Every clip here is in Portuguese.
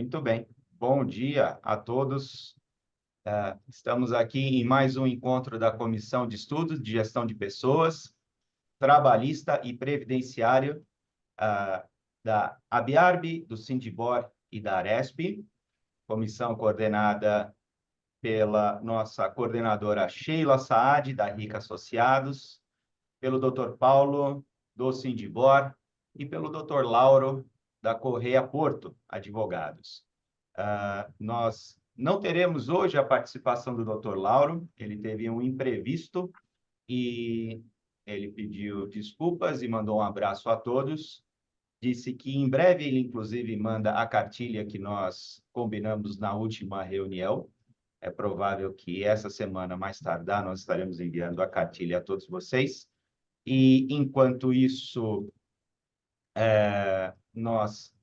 Muito bem. Bom dia a todos. Estamos aqui em mais um encontro da Comissão de Estudos de Gestão de Pessoas, Trabalhista e Previdenciário, da ABIARB, do Sindibor e da Aresp, comissão coordenada pela nossa coordenadora Sheila Saad, da RIC Associados, pelo Dr. Paulo, do Sindibor, e pelo Dr. Lauro, da Correia Porto Advogados. Nós não teremos hoje a participação do Dr. Lauro, ele teve um imprevisto e ele pediu desculpas e mandou um abraço a todos. Disse que em breve ele, inclusive, manda a cartilha que nós combinamos na última reunião. É provável que essa semana, mais tardar, nós estaremos enviando a cartilha a todos vocês. E, enquanto isso, nós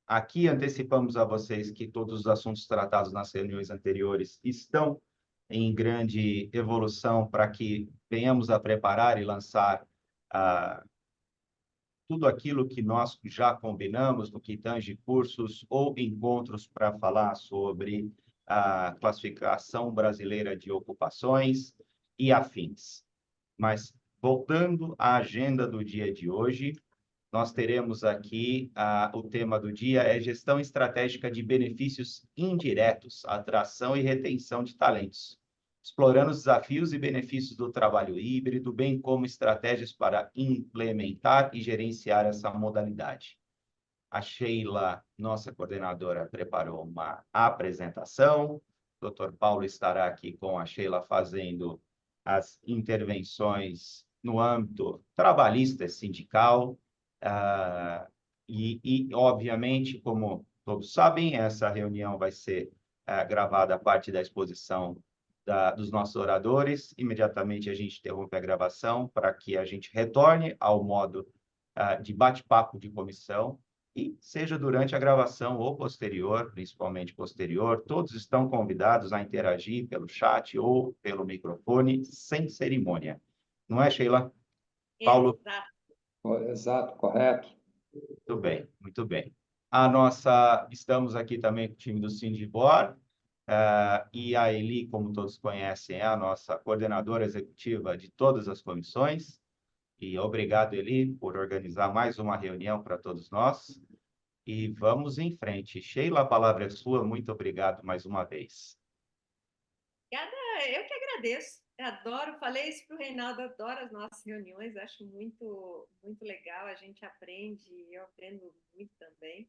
aqui antecipamos a vocês que todos os assuntos tratados nas reuniões anteriores estão em grande evolução para que venhamos a preparar e lançar tudo aquilo que nós já combinamos no que tange cursos ou encontros para falar sobre a classificação brasileira de ocupações e afins. Mas, voltando à agenda do dia de hoje, nós teremos aqui o tema do dia é gestão estratégica de benefícios indiretos, atração e retenção de talentos, explorando os desafios e benefícios do trabalho híbrido, bem como estratégias para implementar e gerenciar essa modalidade. A Sheila, nossa coordenadora, preparou uma apresentação. O Dr. Paulo estará aqui com a Sheila fazendo as intervenções no âmbito trabalhista e sindical. Obviamente, como todos sabem, essa reunião vai ser gravada a parte da exposição dos nossos oradores. Imediatamente a gente interrompe a gravação para que a gente retorne ao modo de bate-papo de comissão e seja durante a gravação ou posterior, principalmente posterior, todos estão convidados a interagir pelo chat ou pelo microfone, sem cerimônia. Não é, Sheila? Paulo? Exato, correto. Muito bem, muito bem. Estamos aqui também com o time do Sindibor, e a Eli, como todos conhecem, é a nossa coordenadora executiva de todas as comissões. E obrigado, Eli, por organizar mais uma reunião para todos nós. E vamos em frente. Sheila, a palavra é sua. Muito obrigado mais uma vez. Eu que agradeço. Eu adoro, falei isso para o Reinaldo, adoro as nossas reuniões, acho muito, muito legal, a gente aprende, eu aprendo muito também.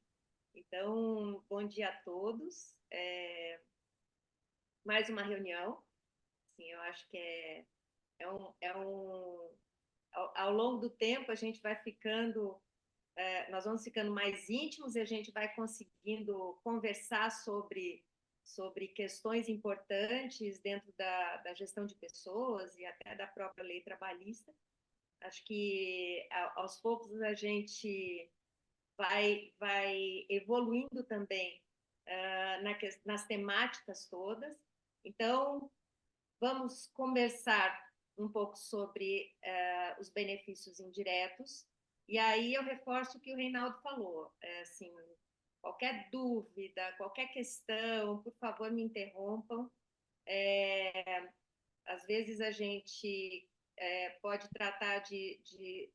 Então, bom dia a todos. Mais uma reunião. Assim, eu acho que ao longo do tempo a gente vai ficando, nós vamos ficando mais íntimos e a gente vai conseguindo conversar sobre questões importantes dentro da gestão de pessoas e até da própria lei trabalhista. Acho que aos poucos a gente vai evoluindo também nas temáticas todas. Então, vamos conversar um pouco sobre os benefícios indiretos. E aí eu reforço o que o Reinaldo falou. Assim, qualquer dúvida, qualquer questão, por favor, me interrompam. Às vezes a gente pode tratar de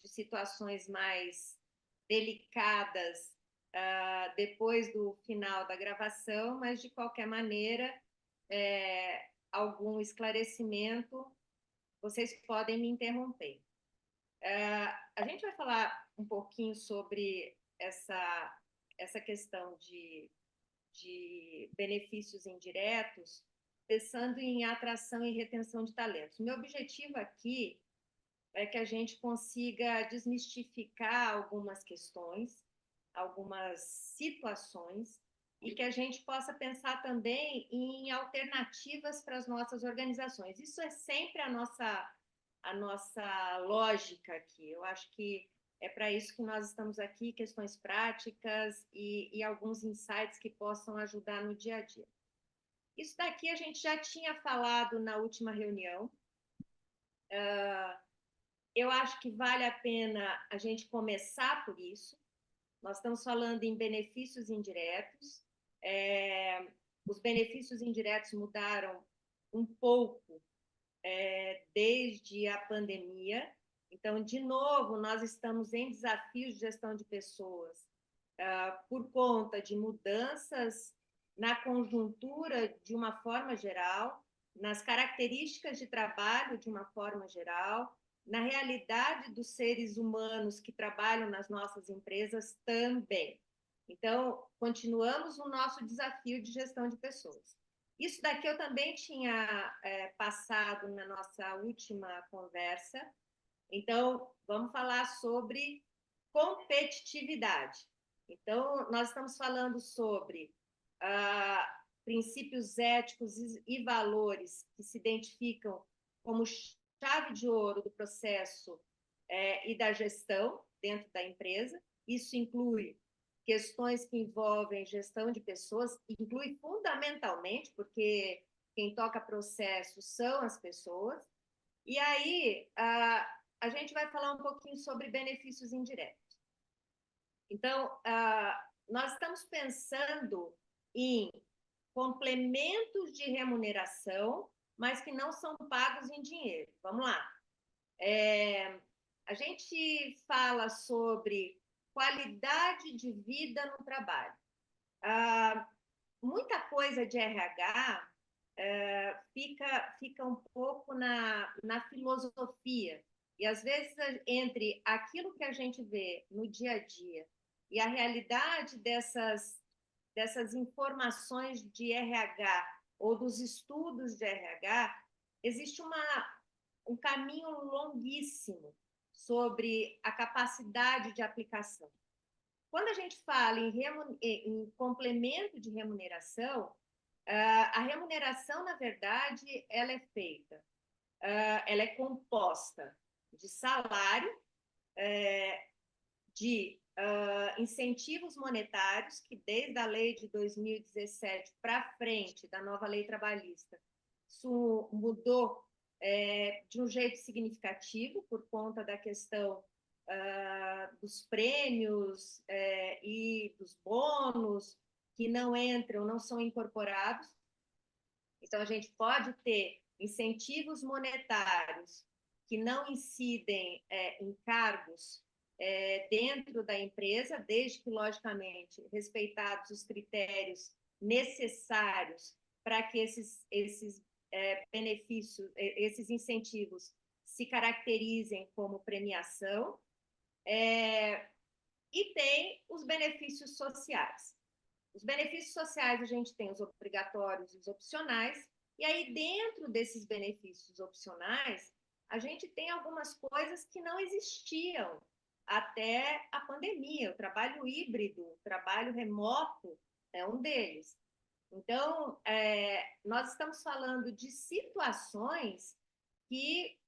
situações mais delicadas depois do final da gravação, mas, de qualquer maneira, algum esclarecimento, vocês podem me interromper. A gente vai falar um pouquinho sobre essa questão de benefícios indiretos, pensando em atração e retenção de talentos. Meu objetivo aqui é que a gente consiga desmistificar algumas questões, algumas situações, e que a gente possa pensar também em alternativas para as nossas organizações. Isso é sempre a nossa lógica aqui. Eu acho que é para isso que nós estamos aqui, questões práticas e alguns insights que possam ajudar no dia a dia. Isso daqui a gente já tinha falado na última reunião. Eu acho que vale a pena a gente começar por isso. Nós estamos falando em benefícios indiretos Os benefícios indiretos mudaram um pouco desde a pandemia. Então, de novo, nós estamos em desafios de gestão de pessoas por conta de mudanças na conjuntura de uma forma geral, nas características de trabalho de uma forma geral, na realidade dos seres humanos que trabalham nas nossas empresas também. Então, continuamos o nosso desafio de gestão de pessoas. Isso daqui eu também tinha passado na nossa última conversa. Então, vamos falar sobre competitividade. Então, nós estamos falando sobre princípios éticos e valores que se identificam como chave de ouro do processo e da gestão dentro da empresa. Isso inclui questões que envolvem gestão de pessoas, inclui fundamentalmente, porque quem toca processo são as pessoas. E aí, a gente vai falar um pouquinho sobre benefícios indiretos. Então, nós estamos pensando em complementos de remuneração, mas que não são pagos em dinheiro. Vamos lá. A gente fala sobre qualidade de vida no trabalho. Muita coisa de RH fica um pouco na filosofia. E, às vezes, entre aquilo que a gente vê no dia a dia e a realidade dessas informações de RH ou dos estudos de RH, existe um caminho longuíssimo sobre a capacidade de aplicação. Quando a gente fala em complemento de remuneração, a remuneração, na verdade, ela é feita, ela é composta de salário, de incentivos monetários, que desde a lei de 2017 para frente, da nova lei trabalhista, isso mudou de um jeito significativo por conta da questão dos prêmios e dos bônus que não entram, não são incorporados. Então, a gente pode ter incentivos monetários que não incidem em cargos dentro da empresa, desde que, logicamente, respeitados os critérios necessários para que esses benefícios, esses incentivos se caracterizem como premiação. E tem os benefícios sociais. Os benefícios sociais, a gente tem os obrigatórios e os opcionais, e aí dentro desses benefícios opcionais, a gente tem algumas coisas que não existiam até a pandemia. O trabalho híbrido, o trabalho remoto é um deles. Então, nós estamos falando de situações que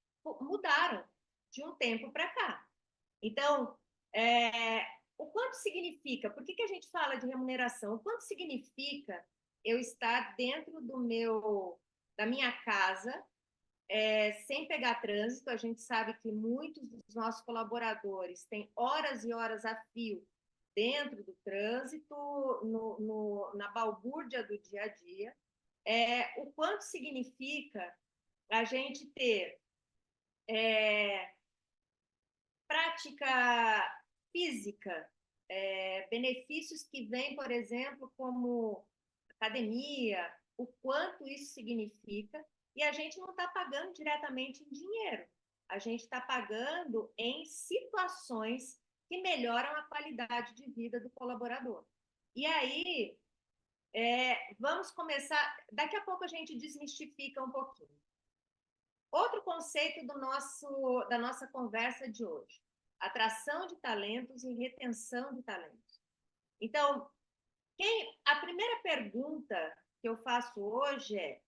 mudaram de um tempo para cá. Então, o quanto significa? Por que a gente fala de remuneração? O quanto significa eu estar dentro da minha casa, sem pegar trânsito? A gente sabe que muitos dos nossos colaboradores têm horas e horas a fio dentro do trânsito, na balbúrdia do dia a dia. O quanto significa a gente ter prática física, benefícios que vêm, por exemplo, como academia, o quanto isso significa, e a gente não está pagando diretamente em dinheiro, a gente está pagando em situações que melhoram a qualidade de vida do colaborador. E aí, vamos começar, daqui a pouco a gente desmistifica um pouquinho. Outro conceito da nossa conversa de hoje: atração de talentos e retenção de talentos. Então, a primeira pergunta que eu faço hoje é: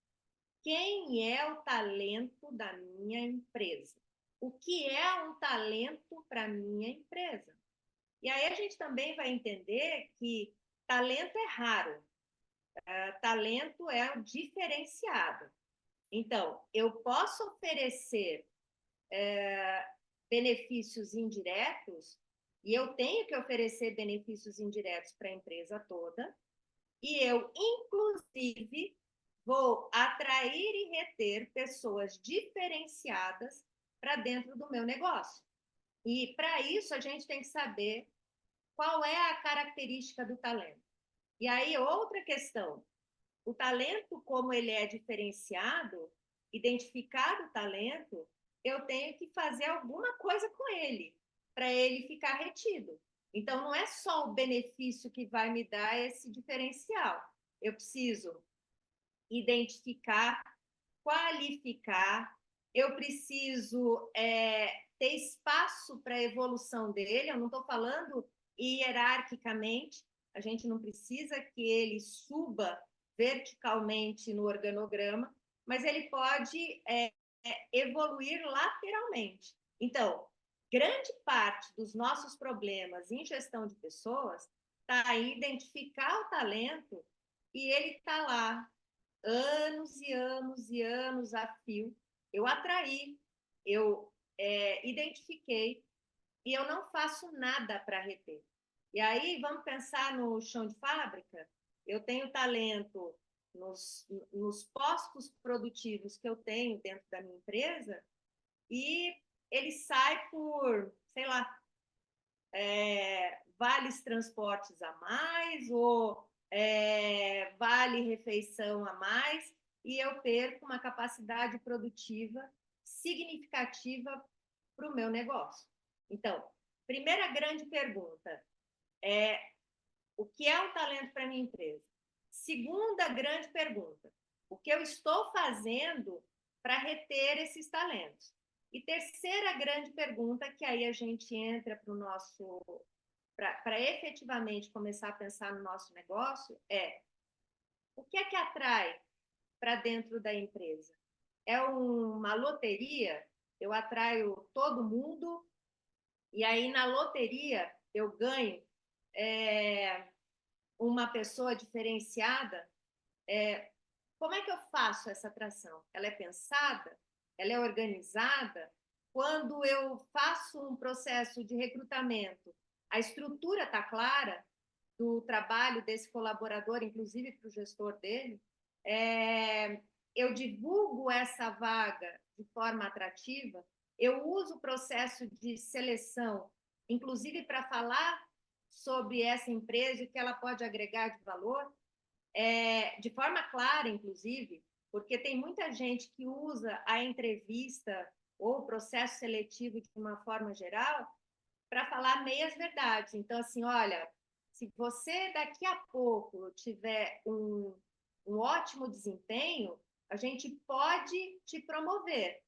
quem é o talento da minha empresa? O que é um talento para a minha empresa? E aí a gente também vai entender que talento é raro, talento é o diferenciado. Então, eu posso oferecer benefícios indiretos, e eu tenho que oferecer benefícios indiretos para a empresa toda, E eu, inclusive, vou atrair e reter pessoas diferenciadas para dentro do meu negócio. E, para isso, a gente tem que saber qual é a característica do talento. E aí, outra questão, o talento, como ele é diferenciado, identificar o talento, eu tenho que fazer alguma coisa com ele, para ele ficar retido. Então, não é só o benefício que vai me dar esse diferencial. Eu preciso identificar, qualificar, eu preciso ter espaço para a evolução dele, eu não estou falando hierarquicamente, a gente não precisa que ele suba verticalmente no organograma, mas ele pode evoluir lateralmente. Então, grande parte dos nossos problemas em gestão de pessoas está em identificar o talento e ele está lá anos e anos e anos a fio. Eu atraí, eu identifiquei e eu não faço nada para reter. E aí, vamos pensar no chão de fábrica? Eu tenho talento nos postos produtivos que eu tenho dentro da minha empresa e ele sai por, sei lá, vales transportes a mais ou vale refeição a mais e eu perco uma capacidade produtiva significativa para o meu negócio. Então, primeira grande pergunta é o que é um talento para minha empresa? Segunda grande pergunta, o que eu estou fazendo para reter esses talentos? E terceira grande pergunta, que aí a gente entra para o nosso, para efetivamente começar a pensar no nosso negócio, é o que é que atrai para dentro da empresa? É uma loteria? Eu atraio todo mundo e aí na loteria eu ganho uma pessoa diferenciada? Como é que eu faço essa atração? Ela é pensada? Ela é organizada? Quando eu faço um processo de recrutamento, a estrutura está clara do trabalho desse colaborador, inclusive para o gestor dele? Eu divulgo essa vaga de forma atrativa? Eu uso o processo de seleção, inclusive para falar sobre essa empresa e o que ela pode agregar de valor? De forma clara, inclusive, porque tem muita gente que usa a entrevista ou o processo seletivo de uma forma geral para falar meias verdades. Então, assim, olha, se você daqui a pouco tiver um ótimo desempenho, a gente pode te promover.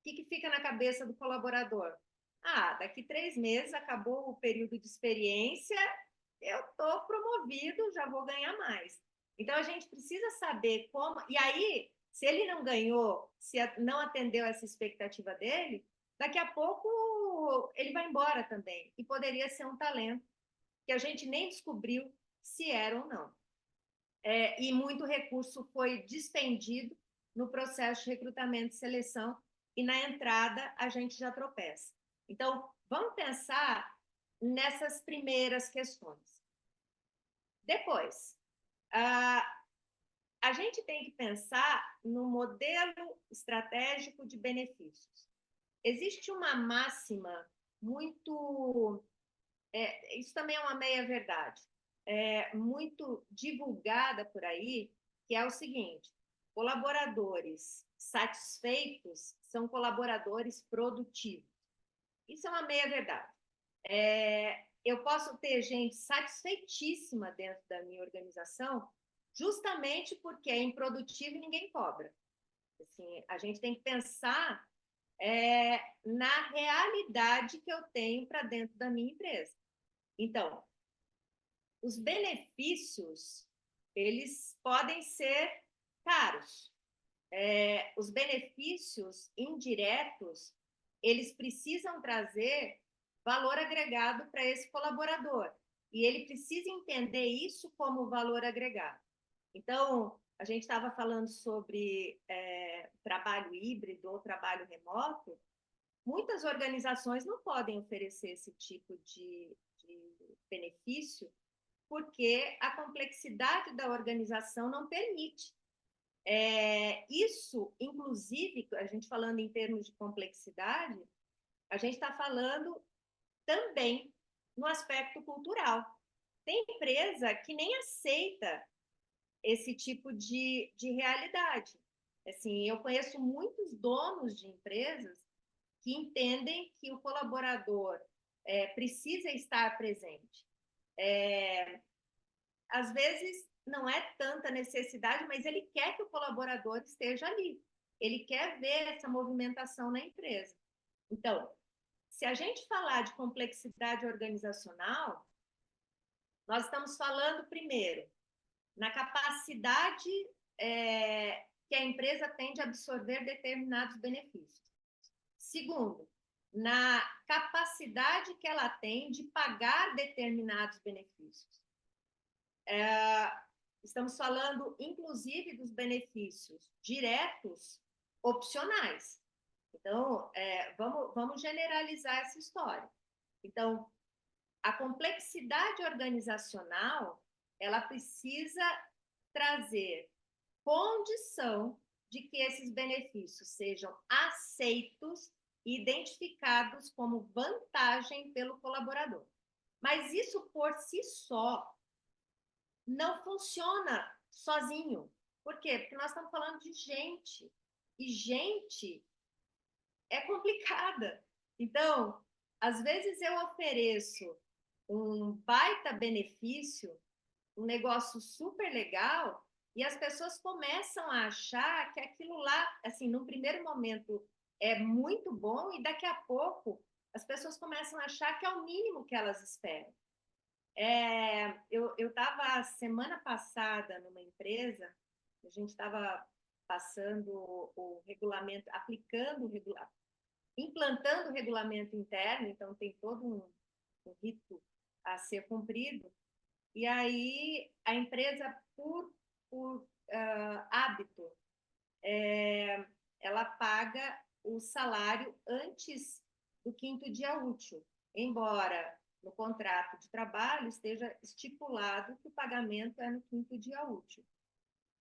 O que fica na cabeça do colaborador? Ah, daqui 3 meses acabou o período de experiência, eu estou promovido, já vou ganhar mais. Então, a gente precisa saber como... E aí, se ele não ganhou, se não atendeu essa expectativa dele, daqui a pouco ele vai embora também. E poderia ser um talento que a gente nem descobriu se era ou não. E muito recurso foi despendido no processo de recrutamento e seleção, e na entrada a gente já tropeça. Então, vamos pensar nessas primeiras questões. Depois, a gente tem que pensar no modelo estratégico de benefícios. Existe uma máxima muito... isso também é uma meia-verdade, muito divulgada por aí, que é o seguinte: colaboradores satisfeitos são colaboradores produtivos. Isso é uma meia-verdade. Eu posso ter gente satisfeitíssima dentro da minha organização, justamente porque é improdutivo e ninguém cobra. Assim, a gente tem que pensar na realidade que eu tenho para dentro da minha empresa. Então, os benefícios, eles podem ser caros. Os benefícios indiretos, eles precisam trazer valor agregado para esse colaborador. E ele precisa entender isso como valor agregado. Então, a gente estava falando sobre trabalho híbrido ou trabalho remoto. Muitas organizações não podem oferecer esse tipo de benefício porque a complexidade da organização não permite. Isso, inclusive, a gente falando em termos de complexidade, a gente está falando também no aspecto cultural. Tem empresa que nem aceita esse tipo de realidade. Assim, eu conheço muitos donos de empresas que entendem que o colaborador precisa estar presente. Às vezes, não é tanta necessidade, mas ele quer que o colaborador esteja ali. Ele quer ver essa movimentação na empresa. Então, se a gente falar de complexidade organizacional, nós estamos falando, primeiro, na capacidade que a empresa tem de absorver determinados benefícios. Segundo, na capacidade que ela tem de pagar determinados benefícios. Estamos falando, inclusive, dos benefícios diretos opcionais. Então, vamos generalizar essa história. Então, a complexidade organizacional, ela precisa trazer condição de que esses benefícios sejam aceitos e identificados como vantagem pelo colaborador. Mas isso, por si só, não funciona sozinho. Por quê? Porque nós estamos falando de gente. E gente é complicada. Então, às vezes eu ofereço um baita benefício, um negócio super legal, e as pessoas começam a achar que aquilo lá, assim, num primeiro momento é muito bom, e daqui a pouco as pessoas começam a achar que é o mínimo que elas esperam. Eu estava semana passada numa empresa, a gente estava passando o regulamento, implantando o regulamento interno, então tem todo um rito a ser cumprido, e aí a empresa, por hábito, ela paga o salário antes do 5º dia útil, embora no contrato de trabalho esteja estipulado que o pagamento é no 5º dia útil.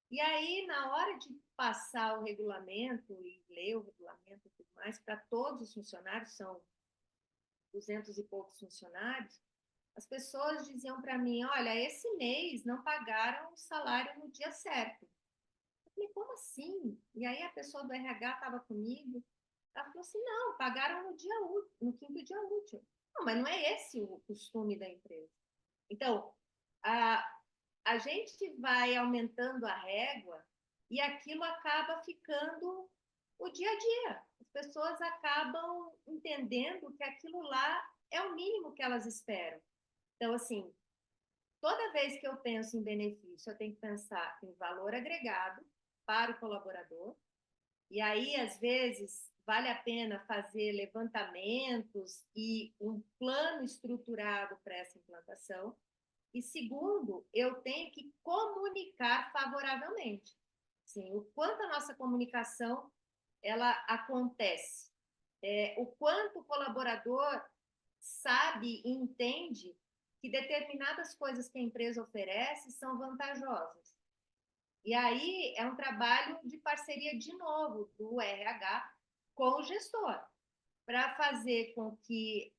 E aí, na hora de passar o regulamento e ler o regulamento e tudo mais para todos os funcionários, são 200 e poucos funcionários, as pessoas diziam para mim, olha, esse mês não pagaram o salário no dia certo. Eu falei, como assim? E aí a pessoa do RH estava comigo, ela falou assim, não, pagaram no 5º dia útil. Não, mas não é esse o costume da empresa. Então, a gente vai aumentando a régua e aquilo acaba ficando o dia a dia. As pessoas acabam entendendo que aquilo lá é o mínimo que elas esperam. Então, assim, toda vez que eu penso em benefício, eu tenho que pensar em valor agregado para o colaborador. E aí, às vezes, vale a pena fazer levantamentos e um plano estruturado para essa implantação. E segundo, eu tenho que comunicar favoravelmente. Sim, o quanto a nossa comunicação ela acontece, o quanto o colaborador sabe e entende que determinadas coisas que a empresa oferece são vantajosas. E aí é um trabalho de parceria, de novo, do RH com o gestor, para fazer com que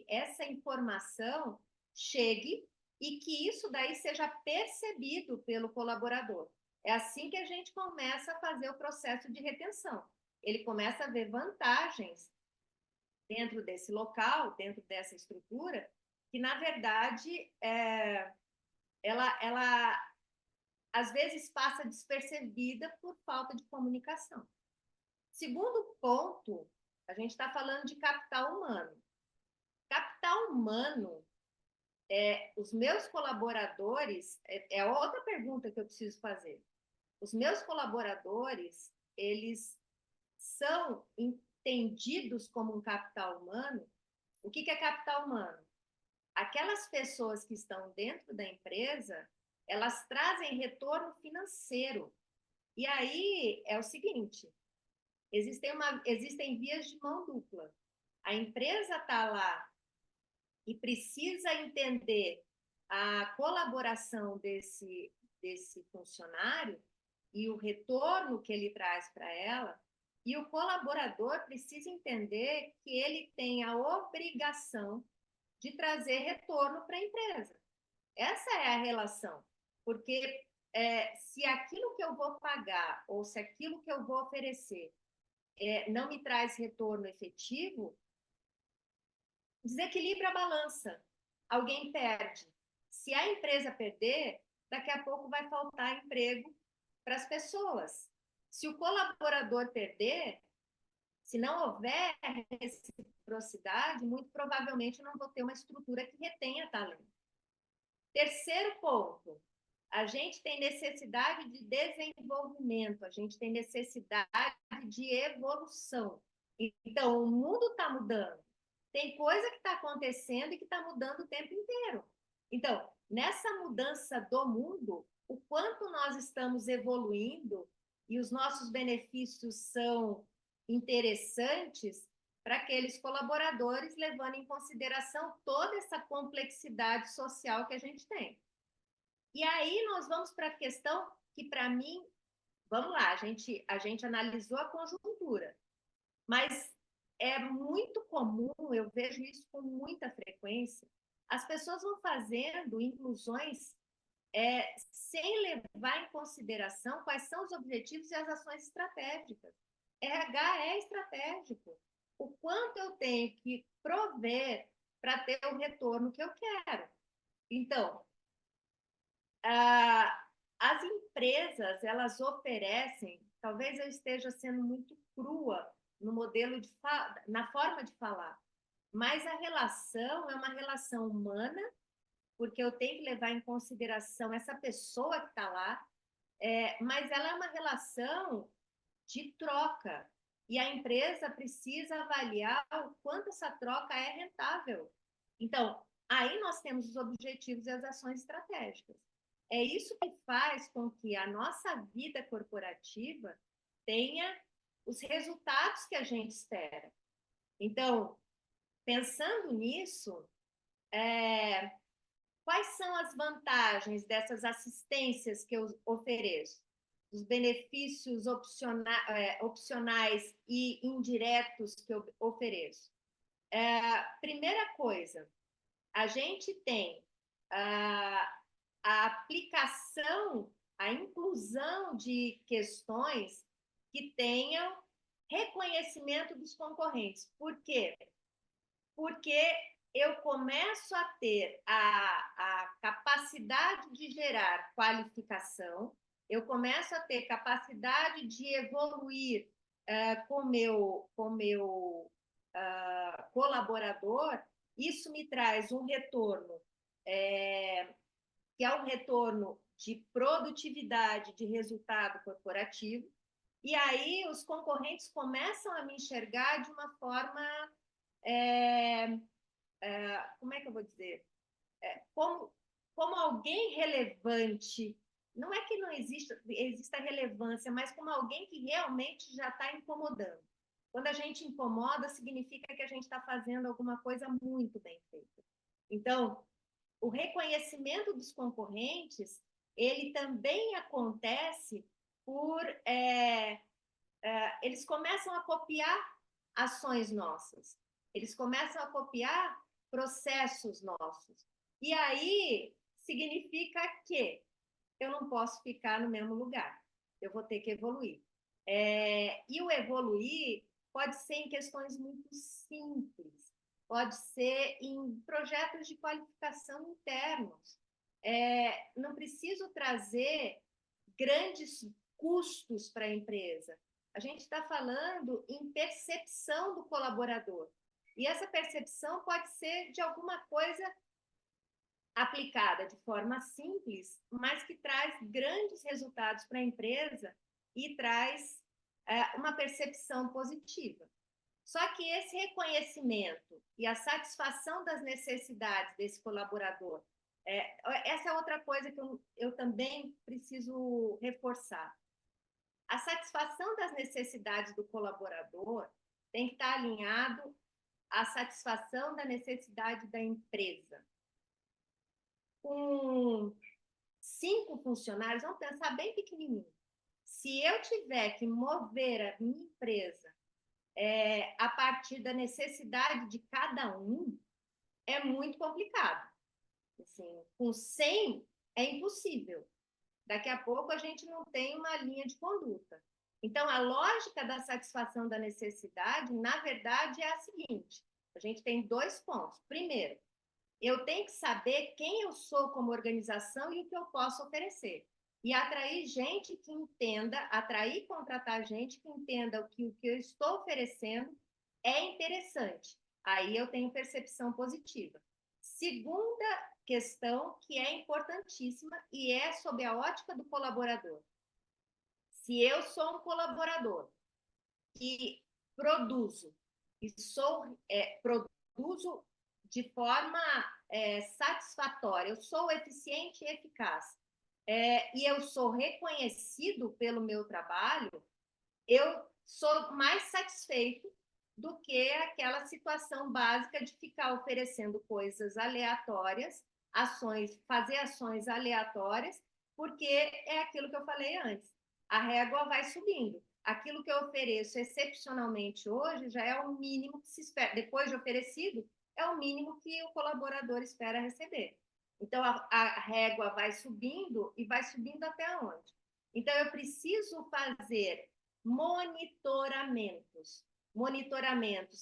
essa informação chegue e que isso daí seja percebido pelo colaborador. É assim que a gente começa a fazer o processo de retenção. Ele começa a ver vantagens dentro desse local, dentro dessa estrutura, que, na verdade, ela às vezes passa despercebida por falta de comunicação. Segundo ponto, a gente está falando de capital humano. Capital humano, os meus colaboradores, é outra pergunta que eu preciso fazer. Os meus colaboradores, eles são entendidos como um capital humano. O que é capital humano? Aquelas pessoas que estão dentro da empresa, elas trazem retorno financeiro. E aí é o seguinte, existem vias de mão dupla. A empresa está lá e precisa entender a colaboração desse funcionário e o retorno que ele traz para ela, e o colaborador precisa entender que ele tem a obrigação de trazer retorno para a empresa. Essa é a relação, porque se aquilo que eu vou pagar ou se aquilo que eu vou oferecer não me traz retorno efetivo, desequilibra a balança, alguém perde. Se a empresa perder, daqui a pouco vai faltar emprego para as pessoas. Se o colaborador perder, se não houver reciprocidade, muito provavelmente não vou ter uma estrutura que retenha talento. Terceiro ponto, a gente tem necessidade de desenvolvimento, a gente tem necessidade de evolução. Então, o mundo está mudando. Tem coisa que está acontecendo e que está mudando o tempo inteiro. Então, nessa mudança do mundo, o quanto nós estamos evoluindo e os nossos benefícios são interessantes para aqueles colaboradores, levando em consideração toda essa complexidade social que a gente tem. E aí nós vamos para a questão que, para mim, vamos lá, a gente analisou a conjuntura, mas é muito comum, eu vejo isso com muita frequência, as pessoas vão fazendo inclusões sem levar em consideração quais são os objetivos e as ações estratégicas. RH é estratégico. O quanto eu tenho que prover para ter o retorno que eu quero. Então, as empresas, elas oferecem, talvez eu esteja sendo muito crua no modelo na forma de falar, mas a relação é uma relação humana, porque eu tenho que levar em consideração essa pessoa que está lá, mas ela é uma relação de troca, e a empresa precisa avaliar o quanto essa troca é rentável. Então, aí nós temos os objetivos e as ações estratégicas. É isso que faz com que a nossa vida corporativa tenha os resultados que a gente espera. Então, pensando nisso, quais são as vantagens dessas assistências que eu ofereço? Os benefícios opcionais e indiretos que eu ofereço? Primeira coisa, a gente tem a aplicação, a inclusão de questões que tenham reconhecimento dos concorrentes. Por quê? Porque eu começo a ter a capacidade de gerar qualificação, eu começo a ter capacidade de evoluir com meu colaborador, isso me traz um retorno, que é um retorno de produtividade, de resultado corporativo, e aí os concorrentes começam a me enxergar de uma forma, como é que eu vou dizer? Como alguém relevante, não é que não exista relevância, mas como alguém que realmente já está incomodando. Quando a gente incomoda, significa que a gente está fazendo alguma coisa muito bem feita. Então, o reconhecimento dos concorrentes, ele também acontece por... eles começam a copiar ações nossas, eles começam a copiar processos nossos. E aí, significa que eu não posso ficar no mesmo lugar, eu vou ter que evoluir. E o evoluir pode ser em questões muito simples, pode ser em projetos de qualificação internos. Não preciso trazer grandes custos para a empresa. A gente está falando em percepção do colaborador. E essa percepção pode ser de alguma coisa aplicada de forma simples, mas que traz grandes resultados para a empresa e traz uma percepção positiva. Só que esse reconhecimento e a satisfação das necessidades desse colaborador, essa é outra coisa que eu também preciso reforçar. A satisfação das necessidades do colaborador tem que estar alinhado à satisfação da necessidade da empresa. Com com 5 funcionários, vamos pensar bem pequenininho. Se eu tiver que mover a minha empresa a partir da necessidade de cada um, é muito complicado. Assim, com 100 é impossível. Daqui a pouco a gente não tem uma linha de conduta. Então, a lógica da satisfação da necessidade, na verdade, é a seguinte: a gente tem 2 pontos. Primeiro, eu tenho que saber quem eu sou como organização e o que eu posso oferecer. E atrair gente que entenda, atrair e contratar gente que entenda o que eu estou oferecendo é interessante. Aí eu tenho percepção positiva. Segunda questão, que é importantíssima e é sob a ótica do colaborador. Se eu sou um colaborador que produzo e produzo de forma satisfatória, eu sou eficiente e eficaz, e eu sou reconhecido pelo meu trabalho, eu sou mais satisfeito do que aquela situação básica de ficar oferecendo coisas aleatórias, fazer ações aleatórias, porque é aquilo que eu falei antes. A régua vai subindo. Aquilo que eu ofereço excepcionalmente hoje já é o mínimo que se espera. Depois de oferecido, é o mínimo que o colaborador espera receber. Então, a régua vai subindo e vai subindo até onde? Então, eu preciso fazer monitoramentos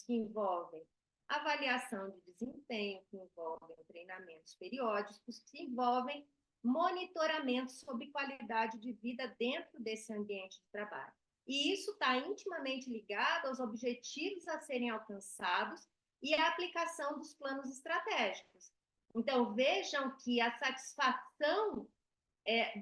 que envolvem avaliação de desempenho, que envolvem treinamentos periódicos, que envolvem monitoramento sobre qualidade de vida dentro desse ambiente de trabalho. E isso está intimamente ligado aos objetivos a serem alcançados e à aplicação dos planos estratégicos. Então, vejam que a satisfação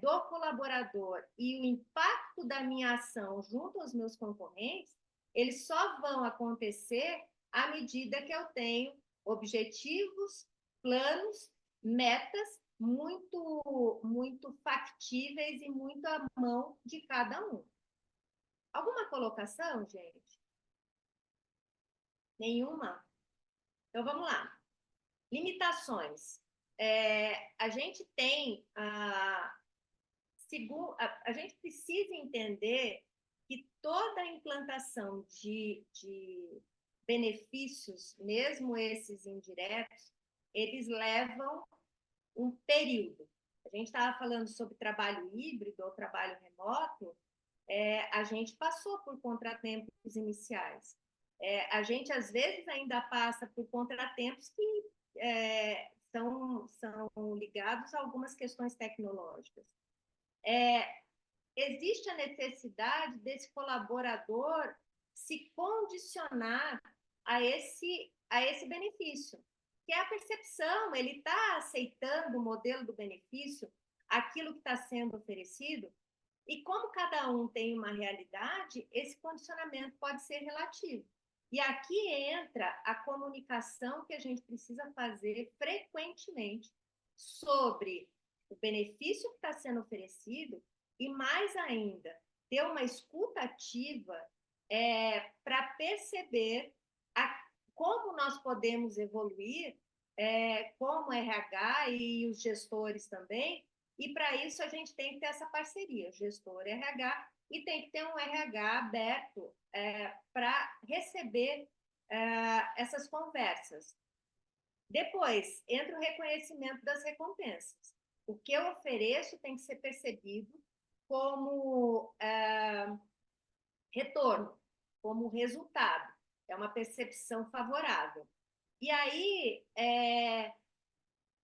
do colaborador e o impacto da minha ação junto aos meus concorrentes, eles só vão acontecer à medida que eu tenho objetivos, planos, metas muito factíveis e muito à mão de cada um. Alguma colocação, gente? Nenhuma? Então, vamos lá. Limitações. A gente tem a gente precisa entender que toda a implantação de benefícios, mesmo esses indiretos, eles levam um período. A gente estava falando sobre trabalho híbrido ou trabalho remoto, a gente passou por contratempos iniciais. A gente, às vezes, ainda passa por contratempos que são ligados a algumas questões tecnológicas. Existe a necessidade desse colaborador se condicionar a esse benefício, que é a percepção, ele está aceitando o modelo do benefício, aquilo que está sendo oferecido, e como cada um tem uma realidade, esse condicionamento pode ser relativo. E aqui entra a comunicação que a gente precisa fazer frequentemente sobre o benefício que está sendo oferecido e, mais ainda, ter uma escuta ativa para perceber como nós podemos evoluir como RH e os gestores também, e para isso a gente tem que ter essa parceria, gestor RH, e tem que ter um RH aberto para receber essas conversas. Depois, entra o reconhecimento das recompensas. O que eu ofereço tem que ser percebido como retorno, como resultado. É uma percepção favorável. E aí,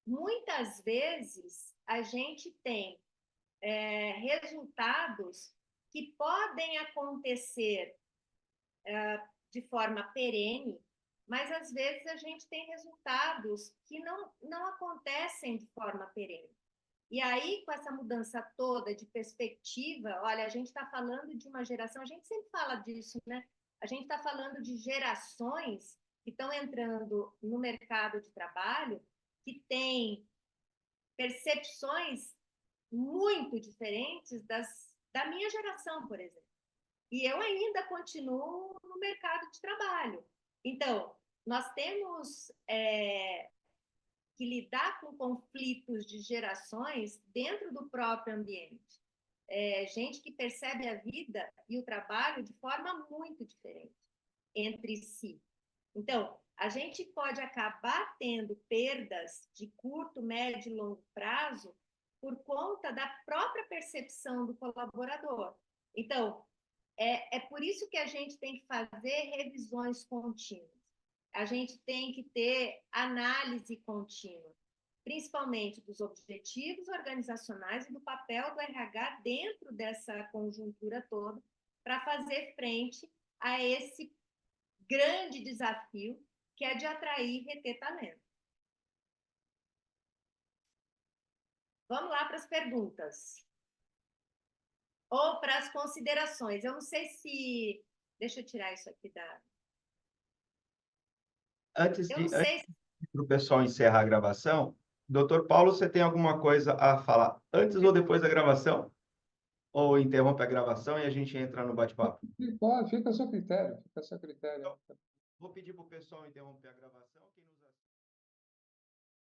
muitas vezes, a gente tem resultados que podem acontecer de forma perene, mas às vezes a gente tem resultados que não acontecem de forma perene. E aí, com essa mudança toda de perspectiva, olha, a gente está falando de uma geração, a gente sempre fala disso, né? A gente está falando de gerações que estão entrando no mercado de trabalho, que têm percepções muito diferentes da minha geração, por exemplo. E eu ainda continuo no mercado de trabalho. Então, nós temos que lidar com conflitos de gerações dentro do próprio ambiente. Gente que percebe a vida e o trabalho de forma muito diferente entre si. Então, a gente pode acabar tendo perdas de curto, médio e longo prazo por conta da própria percepção do colaborador. Então, é por isso que a gente tem que fazer revisões contínuas. A gente tem que ter análise contínua, principalmente dos objetivos organizacionais e do papel do RH dentro dessa conjuntura toda, para fazer frente a esse grande desafio que é de atrair e reter talento. Vamos lá para as perguntas. Ou para as considerações. Eu não sei se... Deixa eu tirar isso aqui da... Antes Eu não de sei se... para o pessoal encerrar a gravação, doutor Paulo, você tem alguma coisa a falar antes ou depois da gravação? Ou interrompe a gravação e a gente entra no bate-papo? Pode, fica a seu critério, fica a seu critério. Vou pedir para o pessoal interromper a gravação.